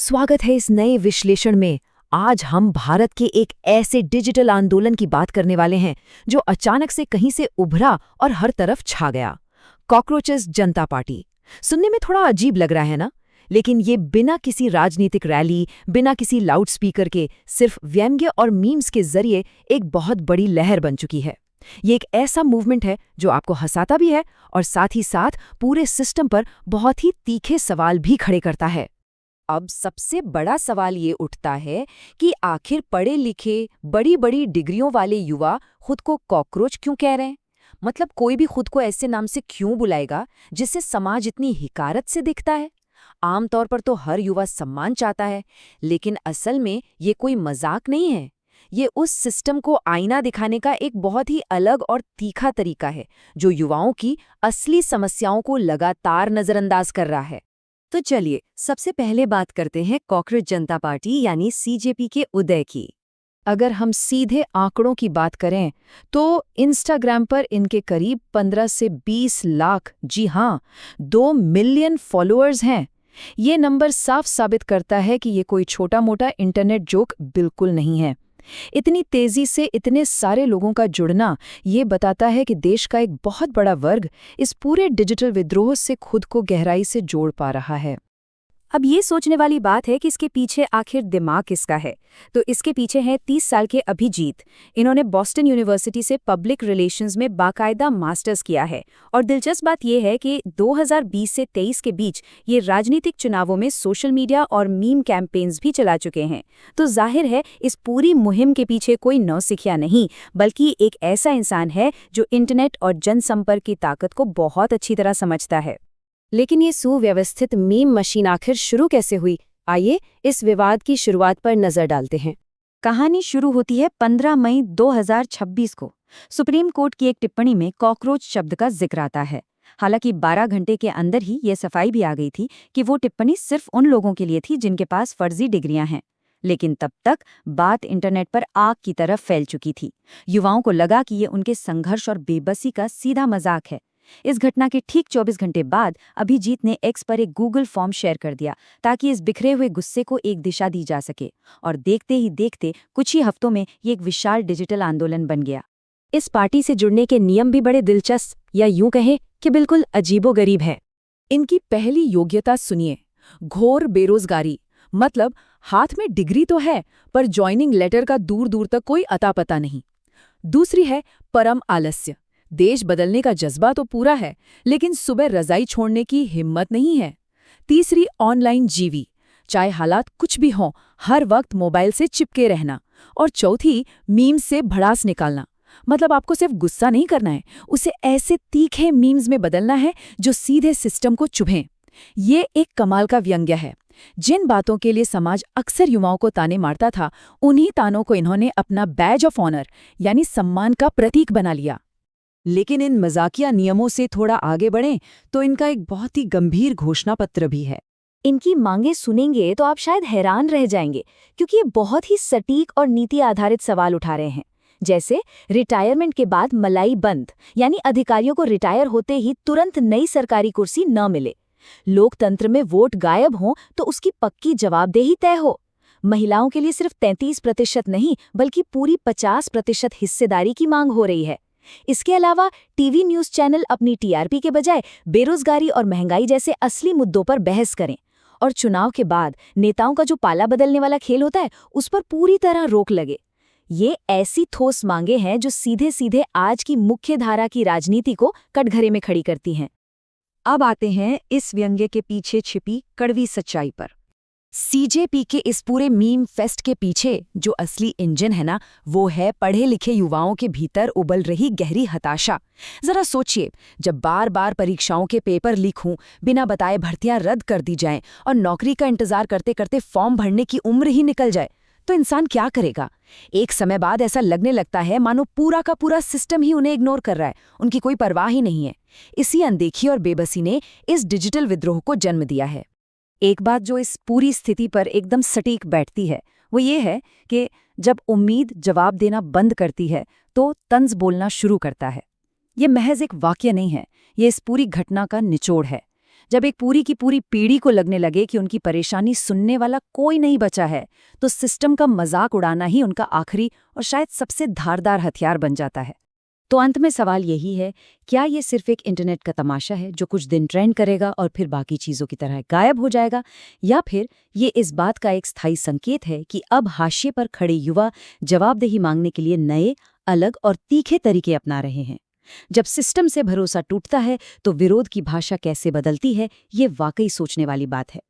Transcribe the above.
स्वागत है इस नए विश्लेषण में। आज हम भारत के एक ऐसे डिजिटल आंदोलन की बात करने वाले हैं जो अचानक से कहीं से उभरा और हर तरफ छा गया। कॉकरोचेस जनता पार्टी। सुनने में थोड़ा अजीब लग रहा है ना, लेकिन ये बिना किसी राजनीतिक रैली, बिना किसी लाउडस्पीकर के सिर्फ व्यंग्य और मीम्स के जरिए एक बहुत बड़ी लहर बन चुकी है। ये एक ऐसा मूवमेंट है जो आपको हंसाता भी है और साथ ही साथ पूरे सिस्टम पर बहुत ही तीखे सवाल भी खड़े करता है। अब सबसे बड़ा सवाल ये उठता है कि आखिर पढ़े लिखे बड़ी बड़ी डिग्रियों वाले युवा खुद को कॉकरोच क्यों कह रहे हैं। मतलब कोई भी खुद को ऐसे नाम से क्यों बुलाएगा जिससे समाज इतनी हिकारत से दिखता है। आमतौर पर तो हर युवा सम्मान चाहता है, लेकिन असल में ये कोई मजाक नहीं है। ये उस सिस्टम को आईना दिखाने का एक बहुत ही अलग और तीखा तरीका है जो युवाओं की असली समस्याओं को लगातार नजरअंदाज कर रहा है। तो चलिए सबसे पहले बात करते हैं कॉकरोच जनता पार्टी यानी सीजेपी के उदय की। अगर हम सीधे आंकड़ों की बात करें तो इंस्टाग्राम पर इनके करीब 15 से 20 लाख, जी हाँ, 2 मिलियन फॉलोअर्स हैं। ये नंबर साफ साबित करता है कि ये कोई छोटा मोटा इंटरनेट जोक बिल्कुल नहीं है। इतनी तेजी से इतने सारे लोगों का जुड़ना ये बताता है कि देश का एक बहुत बड़ा वर्ग इस पूरे डिजिटल विद्रोह से खुद को गहराई से जोड़ पा रहा है। अब ये सोचने वाली बात है कि इसके पीछे आखिर दिमाग किसका है। तो इसके पीछे है 30 साल के अभिजीत। इन्होंने बॉस्टन यूनिवर्सिटी से पब्लिक रिलेशंस में बाकायदा मास्टर्स किया है। और दिलचस्प बात यह है कि 2020 से 23 के बीच ये राजनीतिक चुनावों में सोशल मीडिया और मीम कैंपेन्स भी चला चुके हैं। तो जाहिर है इस पूरी मुहिम के पीछे कोई नौसिखिया नहीं, बल्कि एक ऐसा इंसान है जो इंटरनेट और जनसंपर्क की ताकत को बहुत अच्छी तरह समझता है। लेकिन ये सुव्यवस्थित मीम मशीन आखिर शुरू कैसे हुई? आइए इस विवाद की शुरुआत पर नजर डालते हैं। कहानी शुरू होती है 15 मई 2026 को। सुप्रीम कोर्ट की एक टिप्पणी में कॉकरोच शब्द का जिक्र आता है। हालांकि 12 घंटे के अंदर ही ये सफाई भी आ गई थी कि वो टिप्पणी सिर्फ उन लोगों के लिए थी जिनके पास फर्जी डिग्रियां हैं। लेकिन तब तक बात इंटरनेट पर आग की तरफ फैल चुकी थी। युवाओं को लगा कि ये उनके संघर्ष और बेबसी का सीधा मजाक है। इस घटना के ठीक 24 घंटे बाद अभिजीत ने एक्स पर एक गूगल फॉर्म शेयर कर दिया ताकि इस बिखरे हुए गुस्से को एक दिशा दी जा सके। और देखते ही देखते कुछ ही हफ्तों में ये एक विशाल डिजिटल आंदोलन बन गया। इस पार्टी से जुड़ने के नियम भी बड़े दिलचस्प, या यूं कहें कि बिल्कुल अजीबोगरीब है। इनकी पहली योग्यता सुनिए, घोर बेरोजगारी। मतलब हाथ में डिग्री तो है पर ज्वाइनिंग लेटर का दूर दूर तक कोई अता पता नहीं। दूसरी है परम आलस्य। देश बदलने का जज्बा तो पूरा है, लेकिन सुबह रजाई छोड़ने की हिम्मत नहीं है। तीसरी ऑनलाइन जीवी, चाहे हालात कुछ भी हों, हर वक्त मोबाइल से चिपके रहना। और चौथी मीम्स से भड़ास निकालना। मतलब आपको सिर्फ गुस्सा नहीं करना है, उसे ऐसे तीखे मीम्स में बदलना है जो सीधे सिस्टम को चुभें। ये एक कमाल का व्यंग्य है। जिन बातों के लिए समाज अक्सर युवाओं को ताने मारता था, उन्हीं तानों को इन्होंने अपना बैज ऑफ ऑनर यानी सम्मान का प्रतीक बना लिया। लेकिन इन मजाकिया नियमों से थोड़ा आगे बढ़ें तो इनका एक बहुत ही गंभीर घोषणा पत्र भी है। इनकी मांगे सुनेंगे तो आप शायद हैरान रह जाएंगे, क्योंकि ये बहुत ही सटीक और नीति आधारित सवाल उठा रहे हैं। जैसे रिटायरमेंट के बाद मलाई बंद, यानी अधिकारियों को रिटायर होते ही तुरंत नई सरकारी कुर्सी न मिले। लोकतंत्र में वोट गायब हो तो उसकी पक्की जवाबदेही तय हो। महिलाओं के लिए सिर्फ 33% नहीं बल्कि पूरी 50% हिस्सेदारी की मांग हो रही है। इसके अलावा टीवी न्यूज़ चैनल अपनी टीआरपी के बजाय बेरोजगारी और महंगाई जैसे असली मुद्दों पर बहस करें। और चुनाव के बाद नेताओं का जो पाला बदलने वाला खेल होता है, उस पर पूरी तरह रोक लगे। ये ऐसी ठोस मांगे हैं जो सीधे सीधे आज की मुख्य धारा की राजनीति को कटघरे में खड़ी करती हैं। अब आते हैं इस व्यंग्य के पीछे छिपी कड़वी सच्चाई पर। सीजेपी के इस पूरे मीम फेस्ट के पीछे जो असली इंजन है ना, वो है पढ़े लिखे युवाओं के भीतर उबल रही गहरी हताशा। जरा सोचिए, जब बार बार परीक्षाओं के पेपर लीक हों, बिना बताए भर्तियां रद्द कर दी जाएं और नौकरी का इंतजार करते करते फॉर्म भरने की उम्र ही निकल जाए, तो इंसान क्या करेगा? एक समय बाद ऐसा लगने लगता है मानो पूरा का पूरा सिस्टम ही उन्हें इग्नोर कर रहा है, उनकी कोई परवाह ही नहीं है। इसी अनदेखी और बेबसी ने इस डिजिटल विद्रोह को जन्म दिया है। एक बात जो इस पूरी स्थिति पर एकदम सटीक बैठती है वो ये है कि जब उम्मीद जवाब देना बंद करती है तो तंज बोलना शुरू करता है। ये महज एक वाक्य नहीं है, ये इस पूरी घटना का निचोड़ है। जब एक पूरी की पूरी पीढ़ी को लगने लगे कि उनकी परेशानी सुनने वाला कोई नहीं बचा है, तो सिस्टम का मजाक उड़ाना ही उनका आखिरी और शायद सबसे धारदार हथियार बन जाता है। तो अंत में सवाल यही है, क्या ये सिर्फ एक इंटरनेट का तमाशा है जो कुछ दिन ट्रेंड करेगा और फिर बाकी चीज़ों की तरह गायब हो जाएगा, या फिर ये इस बात का एक स्थायी संकेत है कि अब हाशिए पर खड़े युवा जवाबदेही मांगने के लिए नए, अलग और तीखे तरीके अपना रहे हैं? जब सिस्टम से भरोसा टूटता है तो विरोध की भाषा कैसे बदलती है, ये वाकई सोचने वाली बात है।